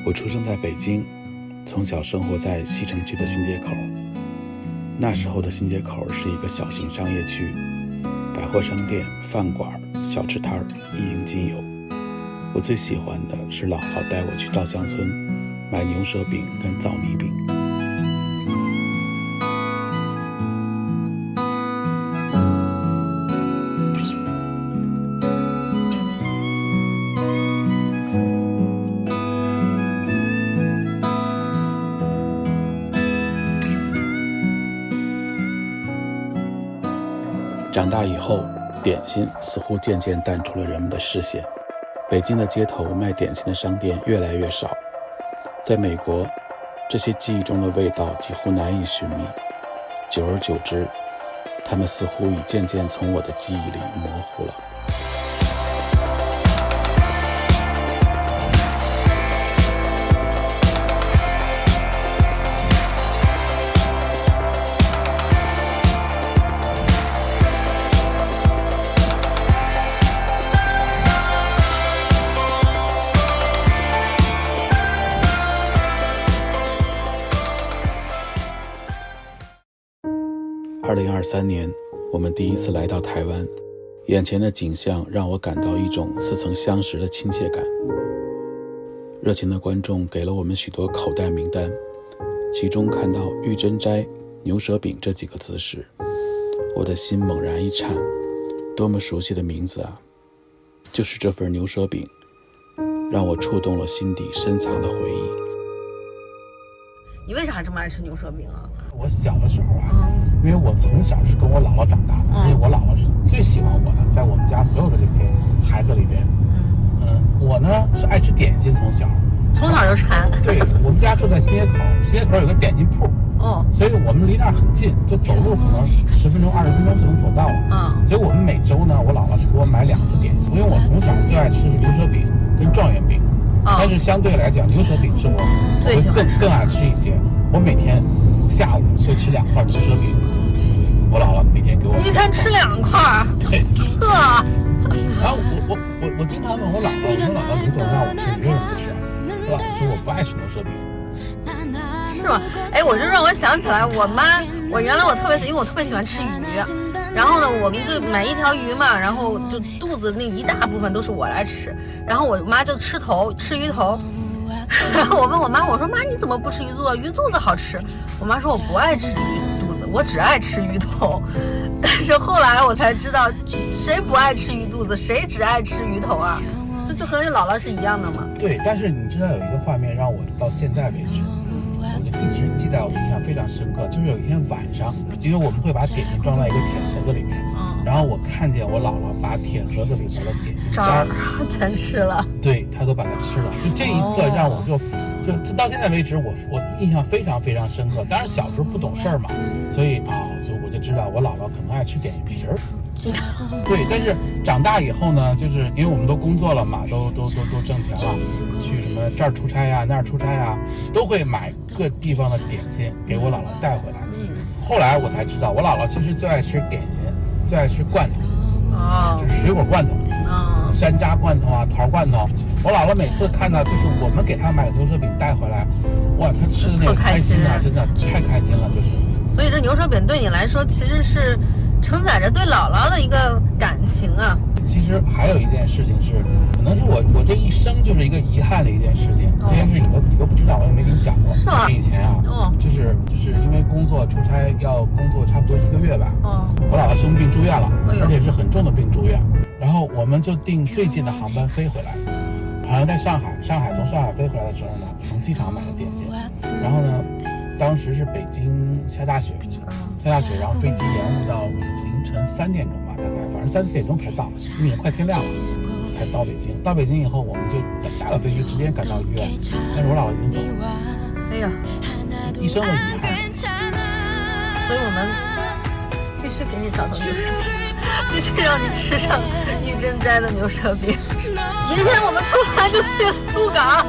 我出生在北京，从小生活在西城区的新街口。那时候的新街口是一个小型商业区，百货商店、饭馆、小吃摊一应尽有。我最喜欢的是姥姥带我去稻香村买牛舌饼跟枣泥饼。长大以后，点心似乎渐渐淡出了人们的视线。北京的街头卖点心的商店越来越少。在美国，这些记忆中的味道几乎难以寻觅。久而久之，它们似乎已渐渐从我的记忆里模糊了。2023年，我们第一次来到台湾，眼前的景象让我感到一种似曾相识的亲切感。热情的观众给了我们许多口袋名单，其中看到玉珍斋、牛舌饼这几个字时，我的心猛然一颤，多么熟悉的名字啊！就是这份牛舌饼，让我触动了心底深藏的回忆。你为啥这么爱吃牛舌饼啊？我小的时候啊，因为我从小是跟我姥姥长大的，而且我姥姥是最喜欢我的，在我们家所有的这些孩子里边，我呢是爱吃点心，从小就馋。对，我们家住在新街口，新街口有个点心铺，所以我们离那儿很近，就走路可能10分钟、20分钟就能走到了。所以我们每周呢，我姥姥是给我买2次点心，因为我从小最爱吃的是牛舌饼跟状元饼，但是相对来讲，牛舌饼是我最喜欢更爱吃一些。我每天下午就吃2块牛舌饼，我姥姥每天给我一天吃2块，对，呵。然后我经常问我姥姥，我说姥姥你怎么让我吃，你为什么不吃？我姥姥说我不爱吃牛舌饼。是吗？哎，我就让我想起来，我原来因为我特别喜欢吃鱼，然后呢，我们就买一条鱼嘛，然后就肚子那一大部分都是我来吃，然后我妈就吃鱼头。然后我问我妈，我说妈你怎么不吃鱼肚子？鱼肚子好吃。我妈说我不爱吃鱼肚子，我只爱吃鱼头。但是后来我才知道，谁不爱吃鱼肚子，谁只爱吃鱼头啊？这就和你姥姥是一样的嘛。对，但是你知道有一个画面让我到现在为止，我就一直记在我的印象非常深刻，就是有一天晚上，因为我们会把点心装在一个铁盒子里面，然后我看见我姥姥把铁盒子里头的点心渣全吃了，对，她都把它吃了。就这一刻让我就到现在为止，我印象非常非常深刻。当然小时候不懂事儿嘛，所以我就知道我姥姥可能爱吃点心皮儿。对，但是长大以后呢，就是因为我们都工作了嘛，都挣钱了，去什么这儿出差呀、那儿出差呀，都会买各地方的点心给我姥姥带回来。后来我才知道，我姥姥其实最爱吃点心，最爱吃罐头，就是水果罐头，山楂罐头啊、桃罐头。我姥姥每次看到就是我们给她买的牛舌饼带回来，哇，她吃的那个开心啊，真的太开心了，就是。所以这牛舌饼对你来说其实是承载着对姥姥的一个感情啊。其实还有一件事情是，可能是我这一生就是一个遗憾的一件事情。这件事你都不知道，我也没跟你讲过。是吧？以前啊，就是因为工作出差要工作差不多1个月吧。我姥姥生病住院了，而且是很重的病住院。然后我们就订最近的航班飞回来，好像在上海从上海飞回来的时候呢，从机场买的点心。然后呢，当时是北京下大雪，然后飞机延误到凌晨3点钟吧，大概反正3、4点钟才到，因为也快天亮了才到北京。到北京以后，我们就下了飞机直接赶到医院，但是我姥姥已经走了。哎呀，一生的遗憾。所以我们必须给你找到牛舌饼，必须让你吃上玉珍斋的牛舌饼。明天我们出发就去鹿港。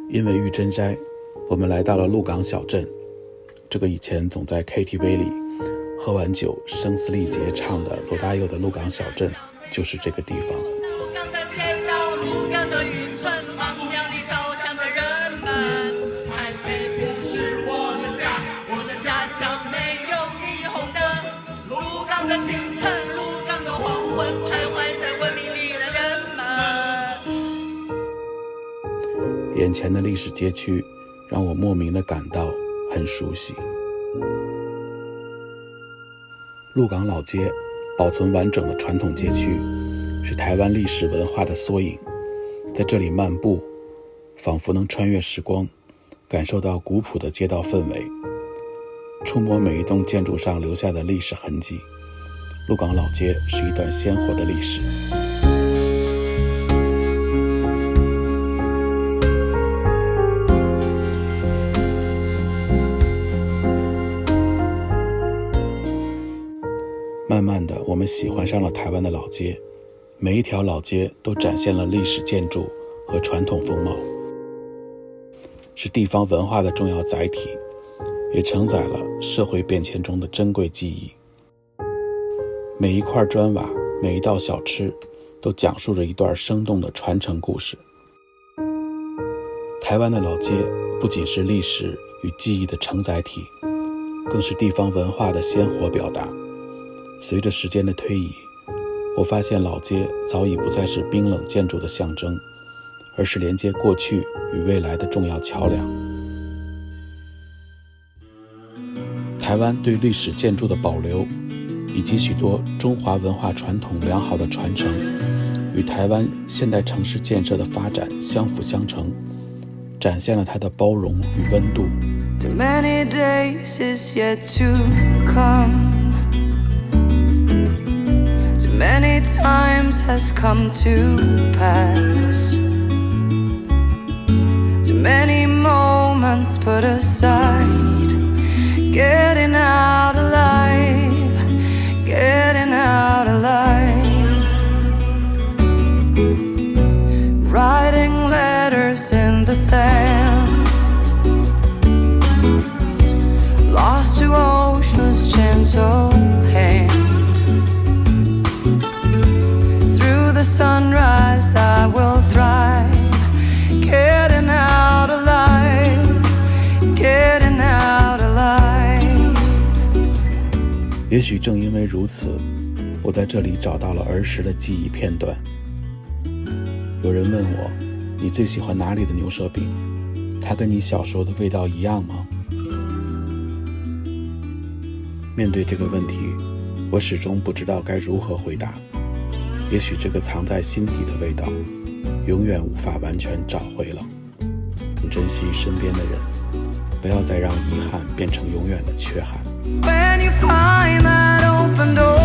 因为玉珍斋，我们来到了鹿港小镇，这个以前总在 KTV 里喝完酒声嘶力竭唱的罗大佑的《鹿港小镇》就是这个地方。鹿港的街道，鹿港的渔村，妈祖庙里烧香的人们。台北不是我的家，我的家乡没有霓虹灯。鹿港的清晨，鹿港的黄昏，徘徊在文明里的人们。眼前的历史街区让我莫名的感到很熟悉。鹿港老街保存完整的传统街区，是台湾历史文化的缩影。在这里漫步，仿佛能穿越时光，感受到古朴的街道氛围，触摸每一栋建筑上留下的历史痕迹。鹿港老街是一段鲜活的历史。慢慢的，我们喜欢上了台湾的老街，每一条老街都展现了历史建筑和传统风貌，是地方文化的重要载体，也承载了社会变迁中的珍贵记忆。每一块砖瓦，每一道小吃，都讲述着一段生动的传承故事。台湾的老街不仅是历史与记忆的承载体，更是地方文化的鲜活表达。随着时间的推移，我发现老街早已不再是冰冷建筑的象征，而是连接过去与未来的重要桥梁。台湾对历史建筑的保留，以及许多中华文化传统良好的传承，与台湾现代城市建设的发展相辅相成，展现了它的包容与温度。Too many days is yet to come. Too many times has come to pass. Too many moments put aside. Getting out alive, getting out alive. Writing letters in the sand.Lost to ocean's gentle hand. Through the sunrise I will thrive. Getting out alive, getting out alive. 也许正因为如此，我在这里找到了儿时的记忆片段。有人问我，你最喜欢哪里的牛舌饼？它跟你小时候的味道一样吗？面对这个问题，我始终不知道该如何回答。也许这个藏在心底的味道，永远无法完全找回了。珍惜身边的人，不要再让遗憾变成永远的缺憾。When you find that open door